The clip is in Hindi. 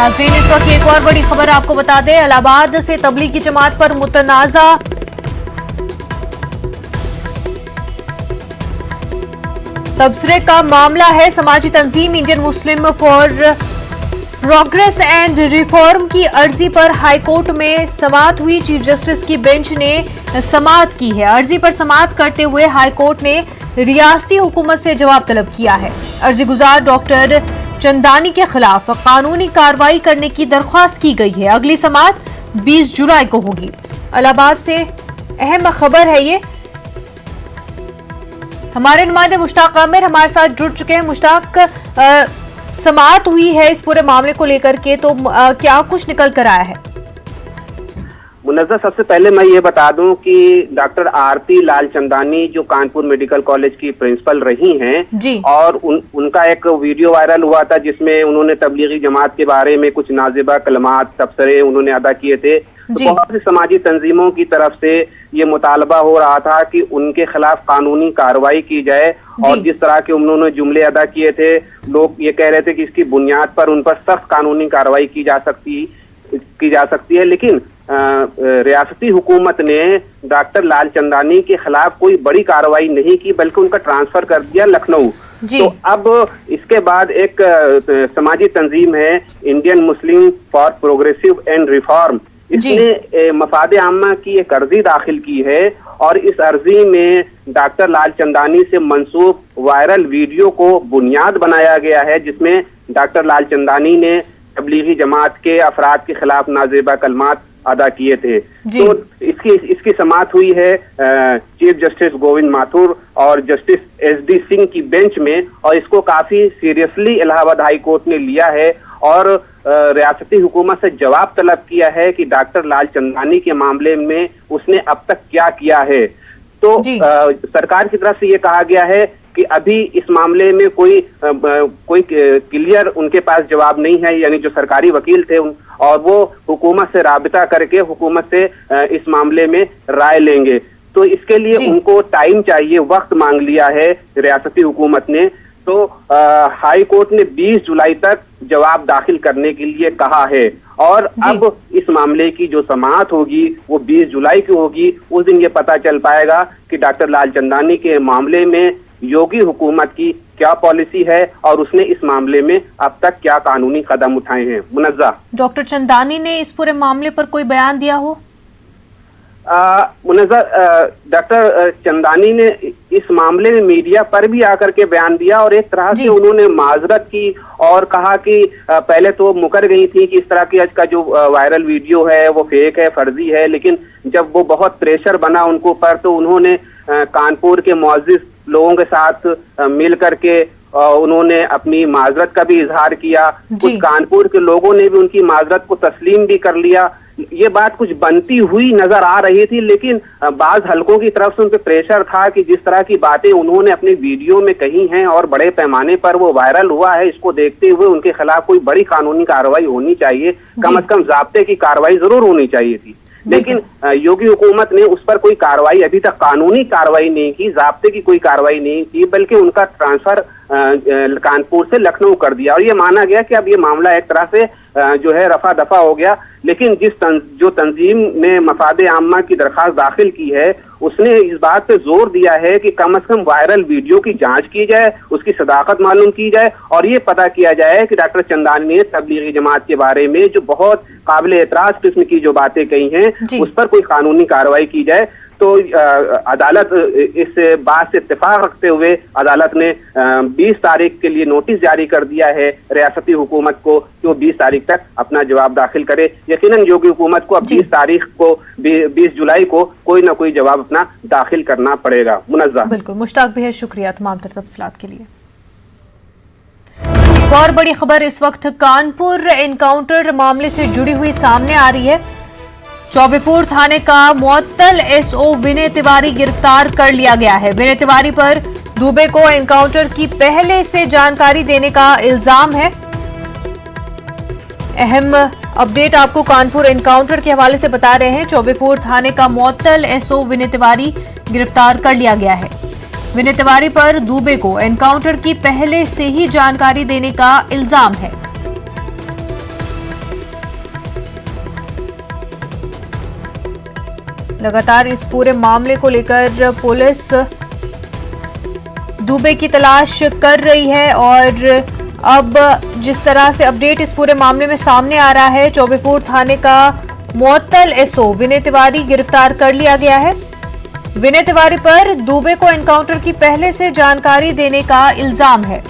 नाज़रीन, इस वक्त एक और बड़ी खबर आपको बता दें। इलाहाबाद से तबलीगी जमात पर मुतनाज़ा तबसरे का मामला है। समाजी तंजीम Indian Muslim for progress and reform की अर्जी पर हाईकोर्ट में समाअत हुई। चीफ जस्टिस की बेंच ने समाअत की है। अर्जी पर समाअत करते हुए हाईकोर्ट ने रियासती हुकूमत से जवाब तलब किया है। अर्जी गुजार डॉक्टर चंदानी के खिलाफ कानूनी कार्रवाई करने की दरख्वास्त की गई है। अगली समाअत 20 जुलाई को होगी। इलाहाबाद से अहम खबर है ये। हमारे नुमाइंदे मुश्ताक आमिर हमारे साथ जुड़ चुके हैं। मुश्ताक, समाअत हुई है इस पूरे मामले को लेकर के, तो क्या कुछ निकल कर आया है? मुनज़्ज़ा, सबसे पहले मैं ये बता दूं कि डॉक्टर आरती लालचंदानी जो कानपुर मेडिकल कॉलेज की प्रिंसिपल रही हैं और उनका एक वीडियो वायरल हुआ था जिसमें उन्होंने तबलीगी जमात के बारे में कुछ नाजिबा कलमात तबसरे उन्होंने अदा किए थे। तो बहुत सी समाजी तंजीमों की तरफ से ये मुतालबा हो रहा था कि उनके खिलाफ कानूनी कार्रवाई की जाए और जिस तरह के उन्होंने जुमले अदा किए थे, लोग ये कह रहे थे कि इसकी बुनियाद पर उन पर सख्त कानूनी कार्रवाई की जा सकती है। लेकिन रियासती हुकूमत ने डॉक्टर लालचंदानी के खिलाफ कोई बड़ी कार्रवाई नहीं की, बल्कि उनका ट्रांसफर कर दिया लखनऊ। तो अब इसके बाद एक समाजी तंजीम है Indian Muslim for progressive and reform, इसने मफादे आम्मा की एक अर्जी दाखिल की है और इस अर्जी में डॉक्टर लालचंदानी से मंसूब वायरल वीडियो को बुनियाद बनाया गया है, जिसमें डॉक्टर लालचंदानी ने तबलीगी जमात के अफराद के खिलाफ नाजेबा कलमात अदा किए थे। तो इसकी समाअत हुई है चीफ जस्टिस गोविंद माथुर और जस्टिस SD सिंह की बेंच में, और इसको काफी सीरियसली इलाहाबाद हाई कोर्ट ने लिया है और रियासती हुकूमत से जवाब तलब किया है कि डॉक्टर लालचंदानी के मामले में उसने अब तक क्या किया है। तो सरकार की तरफ से ये कहा गया है कि अभी इस मामले में कोई क्लियर उनके पास जवाब नहीं है, यानी जो सरकारी वकील थे और वो हुकूमत से राबिता करके हुकूमत से इस मामले में राय लेंगे। तो इसके लिए उनको टाइम चाहिए, वक्त मांग लिया है रियासती हुकूमत ने। तो हाई कोर्ट ने 20 जुलाई तक जवाब दाखिल करने के लिए कहा है और अब इस मामले की जो समाअत होगी वो 20 जुलाई की होगी। उस दिन ये पता चल पाएगा कि डॉक्टर लालचंदानी के मामले में योगी हुकूमत की क्या पॉलिसी है और उसने इस मामले में अब तक क्या कानूनी कदम उठाए हैं। मुनज़्ज़ा, डॉक्टर चंदानी ने इस पूरे मामले पर कोई बयान दिया हो? मुनज़्ज़ा, डॉक्टर चंदानी ने इस मामले में मीडिया पर भी आकर के बयान दिया और एक तरह से उन्होंने माजरत की और कहा कि पहले तो मुकर गई थी कि इस तरह की आज का जो वायरल वीडियो है वो फेक है, फर्जी है, लेकिन जब वो बहुत प्रेशर बना उनको पर तो उन्होंने कानपुर के मुअज़्ज़िज़ लोगों के साथ मिल करके उन्होंने अपनी माजरत का भी इजहार किया। कुछ कानपुर के लोगों ने भी उनकी माजरत को तस्लीम भी कर लिया। ये बात कुछ बनती हुई नजर आ रही थी, लेकिन बाज हलकों की तरफ से उन पर प्रेशर था कि जिस तरह की बातें उन्होंने अपने वीडियो में कही हैं और बड़े पैमाने पर वो वायरल हुआ है, इसको देखते हुए उनके खिलाफ कोई बड़ी कानूनी कार्रवाई होनी चाहिए, कम से कम ज़ाब्ते की कार्रवाई जरूर होनी चाहिए थी। लेकिन योगी हुकूमत ने उस पर कोई कार्रवाई, अभी तक कानूनी कार्रवाई नहीं की, ज़ाब्ते की कोई कार्रवाई नहीं की, बल्कि उनका ट्रांसफर कानपुर से लखनऊ कर दिया और ये माना गया कि अब ये मामला एक तरह से जो है रफा दफा हो गया। लेकिन जो तंजीम ने मफादे आम्मा की दरखास्त दाखिल की है उसने इस बात पे जोर दिया है कि कम से कम वायरल वीडियो की जांच की जाए, उसकी सदाकत मालूम की जाए और ये पता किया जाए कि डॉक्टर चंदानी ने तबलीगी जमात के बारे में जो बहुत काबिल एतराज किस्म की जो बातें कही हैं उस पर कोई कानूनी कार्रवाई की जाए। तो अदालत इस बात से इत्तेफाक रखते हुए अदालत ने 20 तारीख के लिए नोटिस जारी कर दिया है रियासती हुकूमत को कि वो 20 तारीख तक अपना जवाब दाखिल करे। यकीनन योगी हुकूमत को अब 20 तारीख को 20 जुलाई को कोई ना कोई जवाब अपना दाखिल करना पड़ेगा। मुनज़्ज़ा, बिल्कुल मुश्ताक, बेहद शुक्रिया तमाम तफसीलात के लिए। और बड़ी खबर इस वक्त कानपुर एनकाउंटर मामले से जुड़ी हुई सामने आ रही है। चौबेपुर थाने का मुअत्तल SO विनय तिवारी गिरफ्तार कर लिया गया है। विनय तिवारी पर दुबे को एनकाउंटर की पहले से जानकारी देने का इल्जाम है। अहम अपडेट आपको कानपुर एनकाउंटर के हवाले से बता रहे हैं। चौबेपुर थाने का मुअत्तल SO विनय तिवारी गिरफ्तार कर लिया गया है। विनय तिवारी पर दुबे को एनकाउंटर की पहले से ही जानकारी देने का इल्जाम है। लगातार इस पूरे मामले को लेकर पुलिस दुबे की तलाश कर रही है और अब जिस तरह से अपडेट इस पूरे मामले में सामने आ रहा है, चौबेपुर थाने का मुअत्तल एसओ विनय तिवारी गिरफ्तार कर लिया गया है। विनय तिवारी पर दुबे को एनकाउंटर की पहले से जानकारी देने का इल्जाम है।